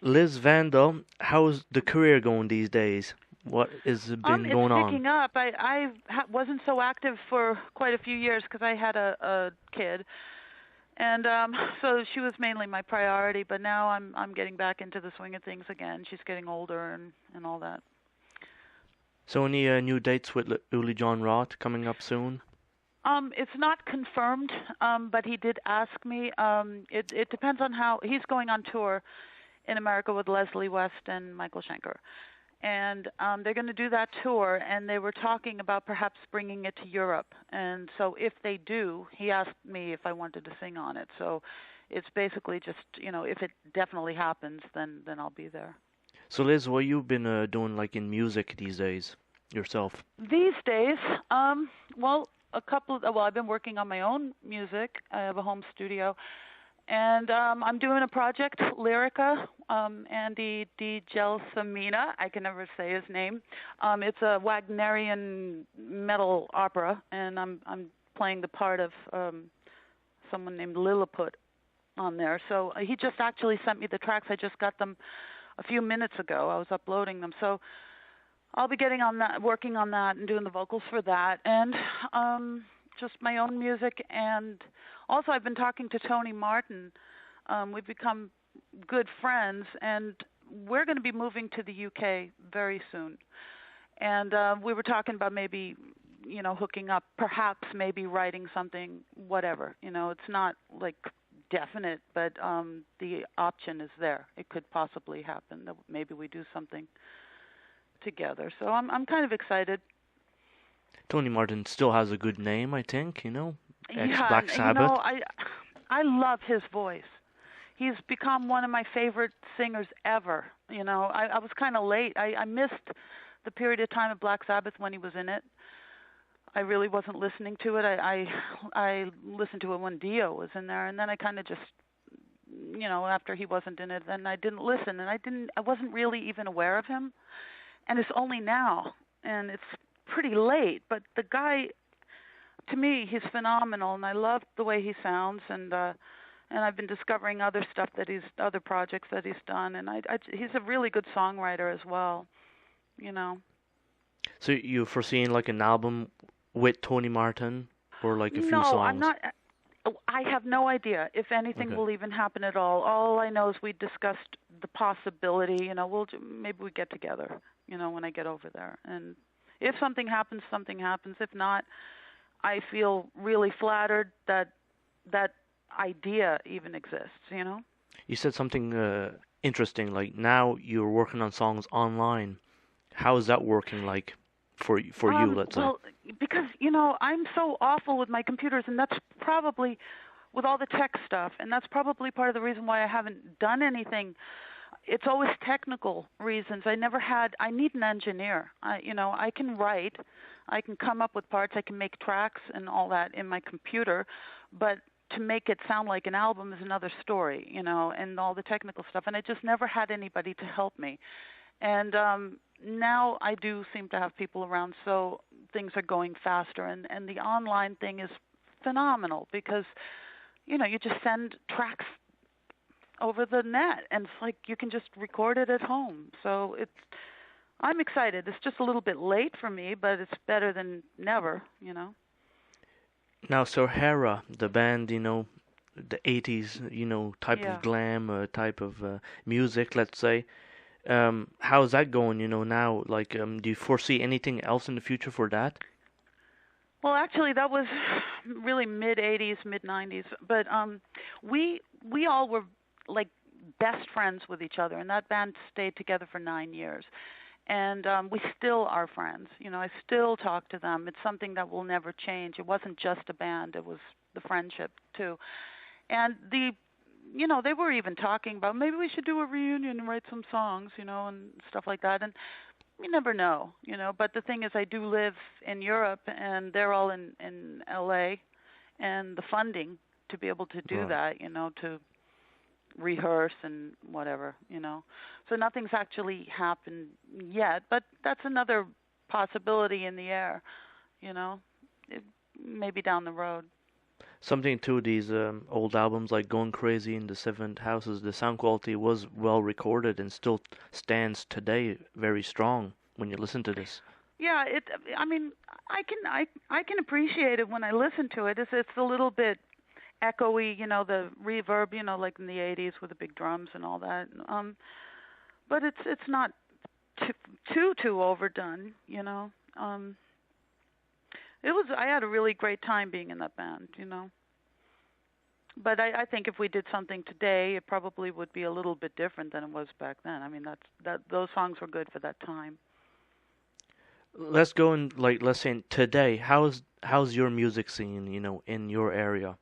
Liz Vandall, how's the career going these days? What has been It's going on? picking up. Wasn't so active for quite a few years because I had a kid, and so she was mainly my priority. But now I'm getting back into the swing of things again. She's getting older and all that. So any new dates with Uli Jon Roth coming up soon? It's not confirmed, but he did ask me. It depends on how he's going on tour in America with Leslie West and Michael Schenker. And they're going to do that tour, and they were talking about perhaps bringing it to Europe. And so if they do, he asked me if I wanted to sing on it. So it's basically just, if it definitely happens, then I'll be there. So Liz, what you been doing like in music these days yourself? These days, well, I've been working on my own music. I have a home studio, and I'm doing a project, Lyraka, Andy Di Gelsomina. I can never say his name. It's a Wagnerian metal opera, and I'm playing the part of someone named Lilliput on there. So he just actually sent me the tracks. I just got them a few minutes ago. I was uploading them. So I'll be getting on that, working on that, and doing the vocals for that, and just my own music. And also, I've been talking to Tony Martin. We've become good friends, and we're going to be moving to the UK very soon. And we were talking about maybe, hooking up, perhaps maybe writing something, whatever. It's not like definite, but the option is there. It could possibly happen that maybe we do something together. So I'm kind of excited. Tony Martin still has a good name, I think, ex Yeah, Black Sabbath. I love his voice. He's become one of my favorite singers ever. I was kind of late. I missed the period of time of Black Sabbath when he was in it. I really wasn't listening to it. I listened to it when Dio was in there, and then I kind of just, after he wasn't in it, then I didn't listen, and I wasn't really even aware of him. And it's only now, and it's pretty late. But the guy, to me, he's phenomenal, and I love the way he sounds. And I've been discovering other stuff other projects that he's done, and he's a really good songwriter as well. So you foreseeing like an album with Tony Martin or like a few No, I'm songs? not. I have no idea if anything Okay. will even happen at all. All I know is we discussed the possibility. Maybe we get together. When I get over there, and if something happens, something happens. If not, I feel really flattered that that idea even exists. You said something interesting, like now you're working on songs online. How is that working like for you, let's say? Well, because I'm so awful with my computers, and that's probably with all the tech stuff, and that's probably part of the reason why I haven't done anything. It's always technical reasons. I need an engineer. I can write, I can come up with parts, I can make tracks and all that in my computer, but to make it sound like an album is another story, and all the technical stuff. And I just never had anybody to help me. And now I do seem to have people around, so things are going faster. And the online thing is phenomenal because, you just send tracks over the net, and it's like you can just record it at home. So I'm excited. It's just a little bit late for me, but it's better than never. Now, Sahara, the band, the 80s, type Yeah. of glam, type of music, let's say. How's that going, now? Like, do you foresee anything else in the future for that? Well, actually, that was really mid '80s, mid '90s. But we all were like best friends with each other, and that band stayed together for 9 years. And we still are friends. I still talk to them. It's something that will never change. It wasn't just a band; it was the friendship too. And they were even talking about maybe we should do a reunion and write some songs, and stuff like that. And you never know. But the thing is, I do live in Europe, and they're all in LA, and the funding to be able to do Right. that, to rehearse and whatever. So nothing's actually happened yet, but that's another possibility in the air, you know, it, maybe down the road. Something to these old albums like Going Crazy in the Seventh Houses, the sound quality was well recorded and still stands today very strong when you listen to this. Yeah, I mean, I can appreciate it when I listen to it. It's a little bit echoey, the reverb, like in the '80s with the big drums and all that. But it's not too overdone. I had a really great time being in that band. But I think if we did something today, it probably would be a little bit different than it was back then. I mean, those songs were good for that time. Let's go in like let's say today. How's your music scene? In your area.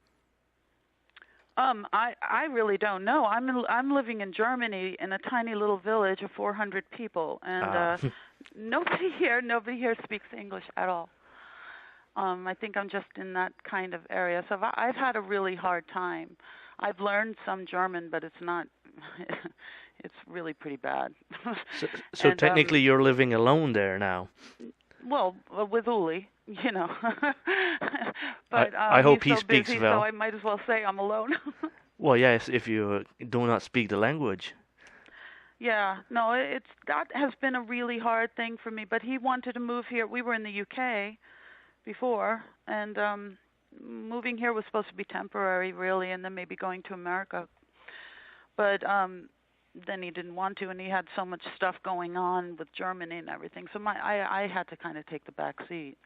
I really don't know. I'm living in Germany in a tiny little village of 400 people, and nobody here speaks English at all. I think I'm just in that kind of area. So I've had a really hard time. I've learned some German, but it's not. It's really pretty bad. So And technically, you're living alone there now. well, with Uli, but I hope he he's so speaks busy, well. so I might as well say I'm alone. Well, yes, if you do not speak the language. Yeah, no, that has been a really hard thing for me. But he wanted to move here. We were in the UK before, and moving here was supposed to be temporary, really, and then maybe going to America. But then he didn't want to, and he had so much stuff going on with Germany and everything. So I had to kind of take the back seat.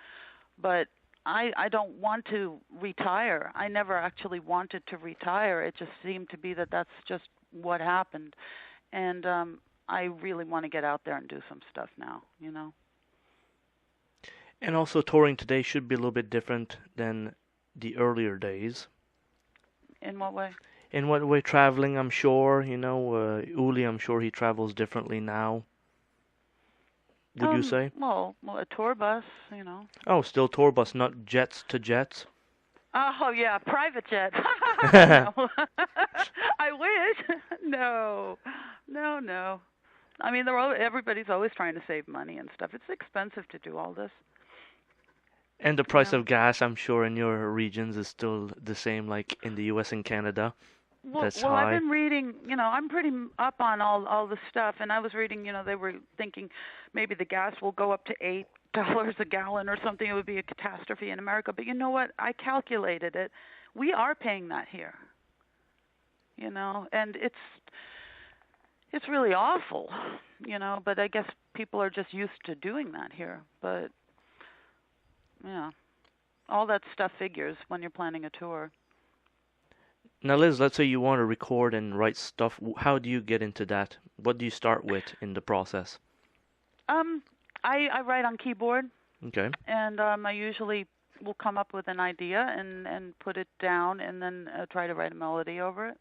But I don't want to retire. I never actually wanted to retire. It just seemed to be that that's just what happened. And I really want to get out there and do some stuff now. And also, touring today should be a little bit different than the earlier days. In what way? In what way? Traveling, I'm sure. Uli, I'm sure he travels differently now. Would you say? Well, a tour bus. Oh, still tour bus, not jets to jets. Oh yeah, private jet. No. I wish. No. I mean, everybody's always trying to save money and stuff. It's expensive to do all this. And the price of gas, I'm sure, in your regions is still the same like in the US and Canada. That's well, high. I've been reading, I'm pretty up on all the stuff, and I was reading, they were thinking maybe the gas will go up to $8 a gallon or something. It would be a catastrophe in America. But you know what? I calculated it. We are paying that here. And it's really awful, but I guess people are just used to doing that here. But yeah, all that stuff figures when you're planning a tour. Now, Liz, let's say you want to record and write stuff. How do you get into that? What do you start with in the process? I write on keyboard. Okay. And I usually will come up with an idea and put it down, and then try to write a melody over it.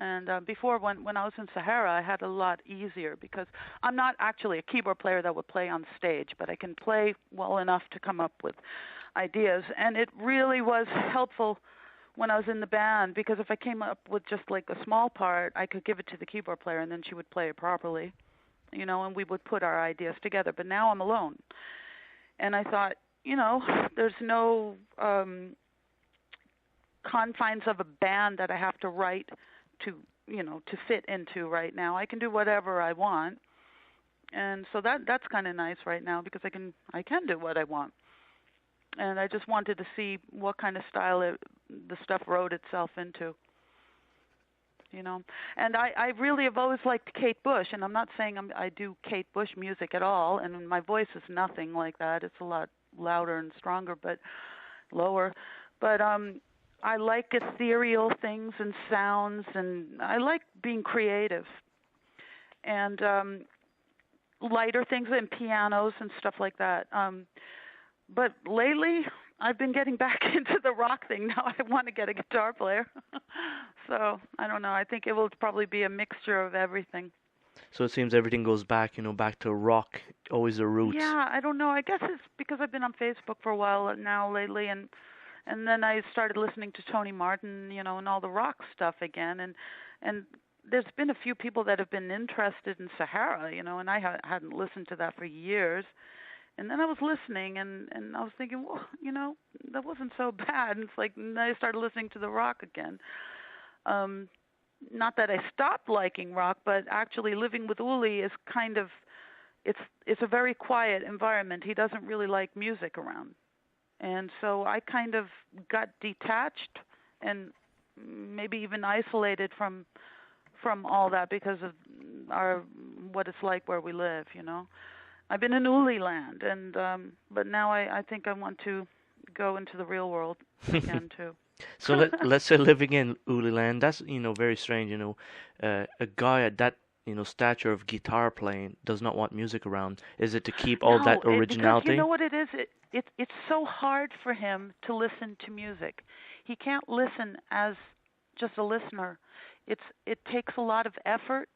And before, when I was in Sahara, I had a lot easier because I'm not actually a keyboard player that would play on stage, but I can play well enough to come up with ideas. And it really was helpful when I was in the band, because if I came up with just like a small part, I could give it to the keyboard player, and then she would play it properly, and we would put our ideas together. But now I'm alone. And I thought, there's no confines of a band that I have to write to fit into right now. I can do whatever I want, and so that's kind of nice right now because I can do what I want. And I just wanted to see what kind of style the stuff wrote itself into. And I really have always liked Kate Bush, and I'm not saying I do Kate Bush music at all, and my voice is nothing like that. It's a lot louder and stronger, but lower. But I like ethereal things and sounds, and I like being creative. And lighter things and pianos and stuff like that. But lately, I've been getting back into the rock thing. Now I want to get a guitar player. So, I don't know. I think it will probably be a mixture of everything. So it seems everything goes back, back to rock, always the roots. Yeah, I don't know. I guess it's because I've been on Facebook for a while now lately, and then I started listening to Tony Martin, and all the rock stuff again. And there's been a few people that have been interested in Sahara, and I hadn't listened to that for years. And then I was listening, and I was thinking, well, that wasn't so bad. And it's like, and I started listening to the rock again. Not that I stopped liking rock, but actually living with Uli is kind of, it's a very quiet environment. He doesn't really like music around. And so I kind of got detached and maybe even isolated from all that because of what it's like where we live, I've been in Uli land, and but now I think I want to go into the real world again too. So let's say living in Uli land, that's very strange. A guy at that stature of guitar playing does not want music around. Is it to keep all that originality? Because you know what it is? It's so hard for him to listen to music. He can't listen as just a listener. It takes a lot of effort,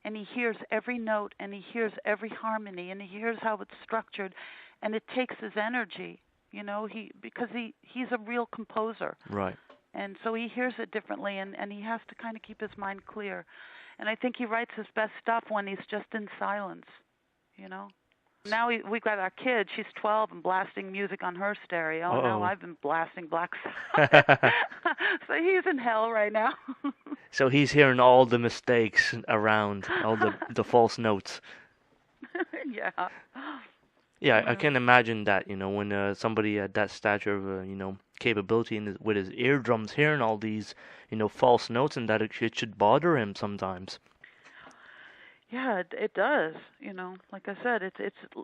and he hears every note, and he hears every harmony, and he hears how it's structured, and it takes his energy. Because he's a real composer. Right. And so he hears it differently, and he has to kind of keep his mind clear. And I think he writes his best stuff when he's just in silence, Now we got our kid. She's 12 and blasting music on her stereo. Uh-oh. Now I've been blasting Black Sabbath. So he's in hell right now. So he's hearing all the mistakes around, all the false notes. Yeah. Yeah, I can imagine that, when somebody at that stature of, capability with his eardrums hearing all these, false notes, and that it should bother him sometimes. Yeah, it does. Like I said,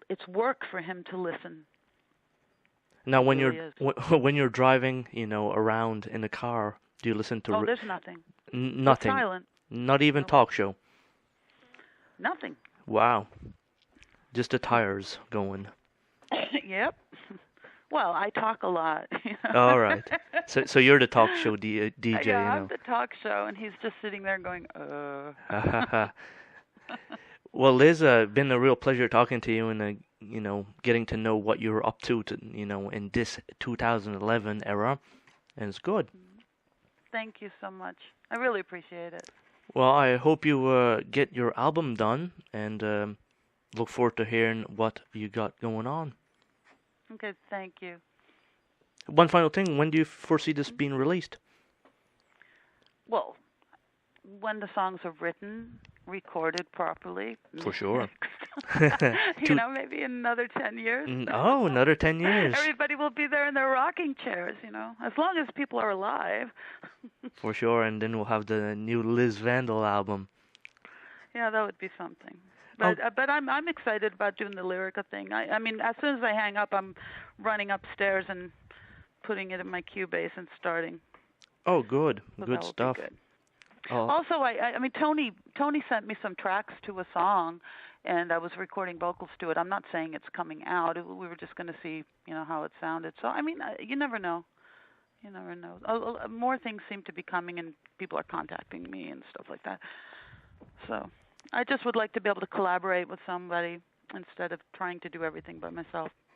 it's work for him to listen. Now, when you're driving, around in the car, do you listen to? Oh, there's nothing. Nothing. It's silent. Not even talk show. Nothing. Wow. Just the tires going. Yep. Well, I talk a lot. All right. So you're the talk show DJ, Yeah, I'm the talk show, and he's just sitting there going, Well, Liz, been a real pleasure talking to you and getting to know what you're up to in this 2011 era, and it's good. Thank you so much. I really appreciate it. Well, I hope you get your album done, and look forward to hearing what you got going on. Okay, thank you. One final thing, when do you foresee this being released? Well, when the songs are written, recorded properly. For sure. Maybe in another 10 years. Oh, another 10 years. Everybody will be there in their rocking chairs, as long as people are alive. For sure, and then we'll have the new Liz Vandall album. Yeah, that would be something. But I'm excited about doing the Lyraka thing. I mean, as soon as I hang up, I'm running upstairs and putting it in my Cubase and starting. Oh, good. So good stuff. Good. Oh. Also, I mean, Tony sent me some tracks to a song, and I was recording vocals to it. I'm not saying it's coming out. We were just going to see, how it sounded. So, I mean, you never know. You never know. More things seem to be coming, and people are contacting me and stuff like that. So I just would like to be able to collaborate with somebody instead of trying to do everything by myself.